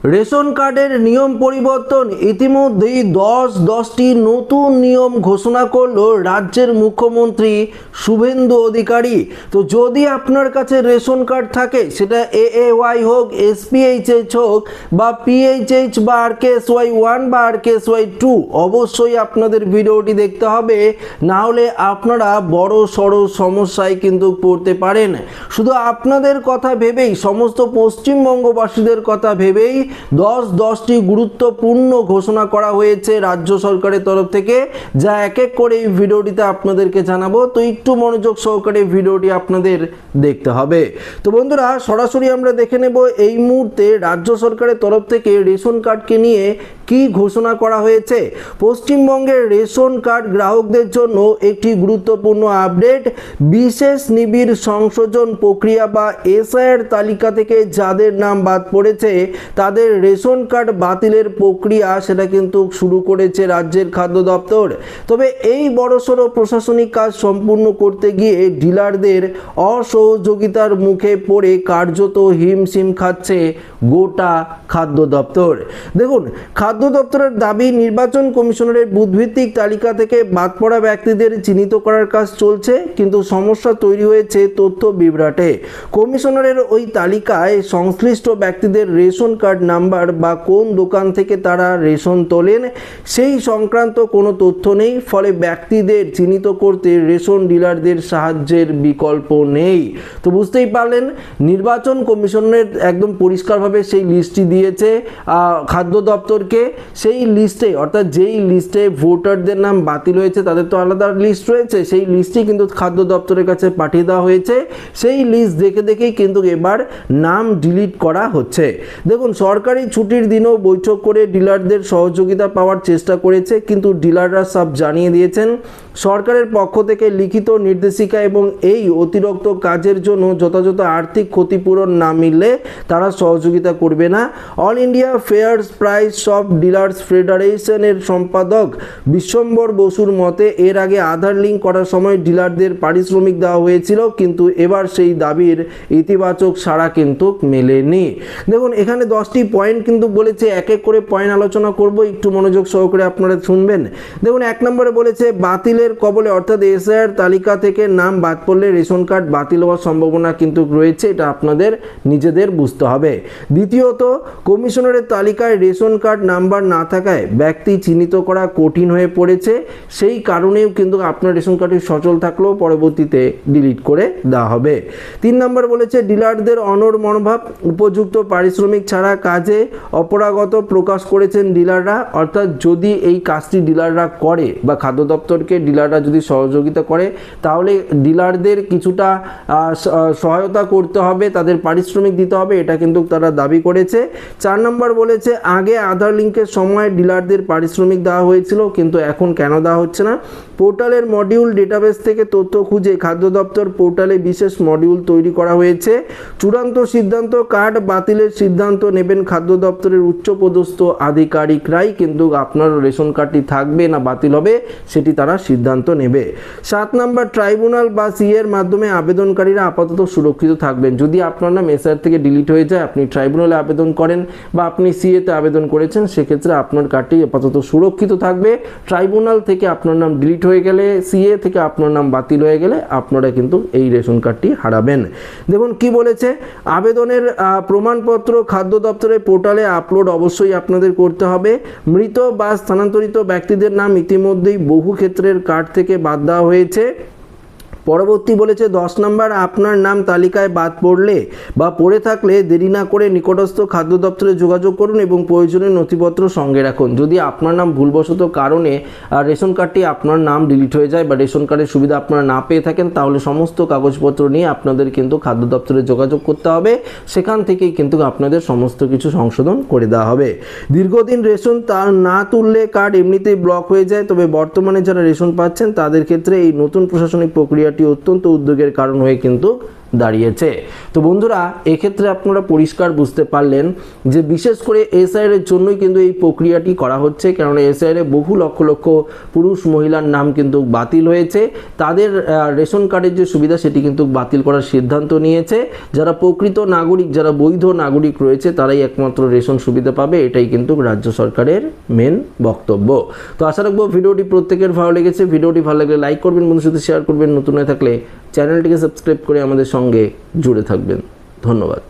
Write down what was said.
Ration কার্ডের নিয়ম পরিবর্তন। ইতিমধ্যেই 10টি নতুন নিয়ম ঘোষণা করলো রাজ্যের মুখ্যমন্ত্রী শুভেন্দু অধিকারী। তো যদি আপনার কাছে রেশন কার্ড থাকে, সেটা AAY হোক, SPHH হোক, বা PHH বা RKSY 1 বা RKSY 2, অবশ্যই আপনাদের ভিডিওটি দেখতে হবে, না হলে আপনারা বড় সড় সমস্যায় কিন্তু পড়তে পারেন। শুধু আপনাদের কথা ভেবেই, সমস্ত পশ্চিমবঙ্গবাসীদের কথা ভেবেই 10টি গুরুত্বপূর্ণ ঘোষণা করা হয়েছে রাজ্য সরকারের তরফ থেকে, যা এক এক করে এই ভিডিওটিতে আপনাদেরকে জানাবো। তো একটু মনোযোগ সহকারে ভিডিওটি আপনাদের দেখতে হবে। তো বন্ধুরা, সরাসরি আমরা দেখে নেব এই মুহূর্তে রাজ্য সরকারের তরফ থেকে রেশন কার্ডকে নিয়ে কি ঘোষণা করা হয়েছে। পশ্চিমবঙ্গের রেশন কার্ড গ্রাহকদের জন্য একটি গুরুত্বপূর্ণ আপডেট। বিশেষ নিবিড় সংশোধন প্রক্রিয়া বা SIR তালিকা থেকে যাদের নাম বাদ পড়েছে তাদের রেশন কার্ড বাতিলের প্রক্রিয়া সেটা কিন্তু শুরু করেছে রাজ্যের খাদ্য দপ্তর। তবে এই বড়সড় প্রশাসনিক কাজ সম্পূর্ণ করতে গিয়ে ডিলারদের অসহযোগিতার মুখে পড়ে কার্যত হিমশিম খাচ্ছে গোটা খাদ্য দপ্তর। দেখুন, খাদ্য দপ্তরের দাবি, নির্বাচন কমিশনারের বুথভিত্তিক তালিকা থেকে বাদ পড়া ব্যক্তিদের চিহ্নিত করার কাজ চলছে, কিন্তু সমস্যা তৈরি হয়েছে তথ্য বিভ্রাটে। কমিশনারের ওই তালিকায় সংশ্লিষ্ট ব্যক্তিদের রেশন কার্ড নাম্বার বা কোন দোকান থেকে তারা রেশন তোলেন সেই সংক্রান্ত কোনো তথ্য নেই। ফলে ব্যক্তিদের চিহ্নিত করতে রেশন ডিলারদের সাহায্যের বিকল্প নেই। তো বুঝতেই পারলেন, নির্বাচন কমিশনের একদম পরিষ্কারভাবে সেই লিস্টটি দিয়েছে খাদ্য দপ্তরকে। সেই লিস্টে, অর্থাৎ যেই লিস্টে ভোটারদের নাম বাতিল হয়েছে, তাদের তো আলাদা লিস্ট রয়েছে, সেই লিস্টই কিন্তু খাদ্য দপ্তরের কাছে পাঠিয়ে দেওয়া হয়েছে। সেই লিস্ট দেখে দেখেই কিন্তু এবার নাম ডিলিট করা হচ্ছে। দেখুন, সরকারি ছুটির দিনও বৈঠক করে ডিলারদের সহযোগিতা পাওয়ার চেষ্টা করেছে, কিন্তু ডিলাররা সব জানিয়ে দিয়েছেন সরকারের পক্ষ থেকে লিখিত নির্দেশিকা এবং এই অতিরিক্ত কাজের জন্য যথাযথ আর্থিক ক্ষতিপূরণ না মিললে তারা সহযোগিতা করবে না। All India fair price of dealers ফেডারেশনের সম্পাদক বিশ্বম্বর বসুর মতে, এর আগে আধার লিঙ্ক করার সময় ডিলারদের পারিশ্রমিক দেওয়া হয়েছিল, কিন্তু এবার সেই দাবির ইতিবাচক সাড়া কিন্তু মেলেনি। দেখুন, এখানে 10টি পয়েন্ট কিন্তু বলেছে, এক এক করে পয়েন্ট আলোচনা করব, একটু মনোযোগ সহকারে আপনারা শুনবেন। দেখুন, 1 নম্বরে বলেছে বাতিলের কবলে, অর্থাৎ SIR তালিকা থেকে নাম বাদ পড়লে রেশন কার্ড বাতিল হওয়ার সম্ভাবনা কিন্তু রয়েছে, এটা আপনাদের নিজেদের বুঝতে হবে। দ্বিতীয়ত, কমিশনারের তালিকায় রেশন কার্ড নাম্বার না থাকায় ব্যক্তি চিহ্নিত করা কঠিন হয়ে পড়েছে, সেই কারণেও কিন্তু আপনার রেশন কার্ডটি সচল থাকলেও পরবর্তীতে ডিলিট করে দেওয়া হবে। 3 নম্বর বলেছে ডিলারদের অনড় মনোভাব, উপযুক্ত পারিশ্রমিক ছাড়া কাজে অপরাগত প্রকাশ করেছেন ডিলাররা। অর্থাৎ যদি এই কাজটি ডিলাররা করে বা খাদ্য দপ্তরকে ডিলাররা যদি সহযোগিতা করে, তাহলে ডিলারদের কিছুটা সহায়তা করতে হবে, তাদের পারিশ্রমিক দিতে হবে, এটা কিন্তু তারা দাবি করেছে। 4 নম্বর বলেছে আগে আধার লিঙ্কের সময় ডিলারদের পারিশ্রমিক দেওয়া হয়েছিল, কিন্তু এখন কেন দেওয়া হচ্ছে না। পোর্টালের মডিউল ডেটাবেস থেকে তথ্য খুঁজে খাদ্য দপ্তর পোর্টালে বিশেষ মডিউল তৈরি করা হয়েছে। চূড়ান্ত সিদ্ধান্ত, কার্ড বাতিলের সিদ্ধান্ত নেবেন খাদ্য দপ্তরের উচ্চপদস্থ আধিকারিকরাই, কিন্তু আপনার রেশন কার্ডটি থাকবে না বাতিল হবে সেটি তারা সিদ্ধান্ত নেবে। 7 নম্বর, ট্রাইব্যুনাল বা CA এর মাধ্যমে আবেদনকারীরা আপাতত সুরক্ষিত থাকবেন। যদি আপনার নাম SIR থেকে ডিলিট হয়ে যায়, আপনি ট্রাইব্যুনালে আবেদন করেন বা আপনি CA তে আবেদন করেছেন, সেক্ষেত্রে আপনার কার্ডটি আপাতত সুরক্ষিত থাকবে। ট্রাইব্যুনাল থেকে আপনার নাম ডিলিট হয়ে গেলে, CA থেকে আপনার নাম বাতিল হয়ে গেলে আপনারা কিন্তু এই রেশন কার্ডটি হারাবেন। দেখুন কি বলেছে, আবেদনের প্রমাণপত্র খাদ্য দপ্তরের পোর্টালে আপলোড অবশ্যই আপনাদের করতে হবে। মৃত বা স্থানান্তরিত ব্যক্তিদের নাম ইতিমধ্যেই বহু ক্ষেত্রের কার্ড থেকে বাদ দেওয়া হয়েছে। পরবর্তী বলেছে 10 নম্বর, আপনার নাম তালিকায় বাদ পড়লে বা পড়ে থাকলে দেরি না করে নিকটস্থ খাদ্য দপ্তরে যোগাযোগ করুন এবং প্রয়োজনীয় নথিপত্র সঙ্গে রাখুন। যদি আপনার নাম ভুলবশত কারণে রেশন কার্ডটি আপনার নাম ডিলিট হয়ে যায় বা রেশন কার্ডের সুবিধা আপনারা না পেয়ে থাকেন, তাহলে সমস্ত কাগজপত্র নিয়ে আপনাদের কিন্তু খাদ্য দপ্তরে যোগাযোগ করতে হবে। সেখান থেকেই কিন্তু আপনাদের সমস্ত কিছু সংশোধন করে দেওয়া হবে। দীর্ঘদিন রেশন না তুললে কার্ড এমনিতেই ব্লক হয়ে যায়, তবে বর্তমানে যারা রেশন পাচ্ছেন তাদের ক্ষেত্রে এই নতুন প্রশাসনিক প্রক্রিয়াটি অত্যন্ত উদ্যোগের কারণ হয়ে কিন্তু দাঁড়িয়েছে। তো বন্ধুরা, এক্ষেত্রে আপনারা পরিষ্কার বুঝতে পারলেন যে বিশেষ করে এসআইআর এর জন্যই কিন্তু এই প্রক্রিয়াটি করা হচ্ছে, কারণ এসআইআর এ বহু লক্ষ লক্ষ পুরুষ মহিলার নাম কিন্তু বাতিল হয়েছে, তাদের রেশন কার্ডের যে সুবিধা সেটি কিন্তু বাতিল করার সিদ্ধান্ত নিয়েছে। যারা প্রকৃত নাগরিক, যারা বৈধ নাগরিক রয়েছে তারাই একমাত্র রেশন সুবিধা পাবে, এটাই কিন্তু রাজ্য সরকারের মেন বক্তব্য। তো আশা রাখবো ভিডিওটি প্রত্যেকের ভালো লেগেছে। ভিডিওটি ভালো লাগলে লাইক করবেন, বন্ধুদের সাথে শেয়ার করবেন, নতুন হয়ে থাকলে চ্যানেলটিকে সাবস্ক্রাইব করে আমাদের সঙ্গে জুড়ে থাকবেন। ধন্যবাদ।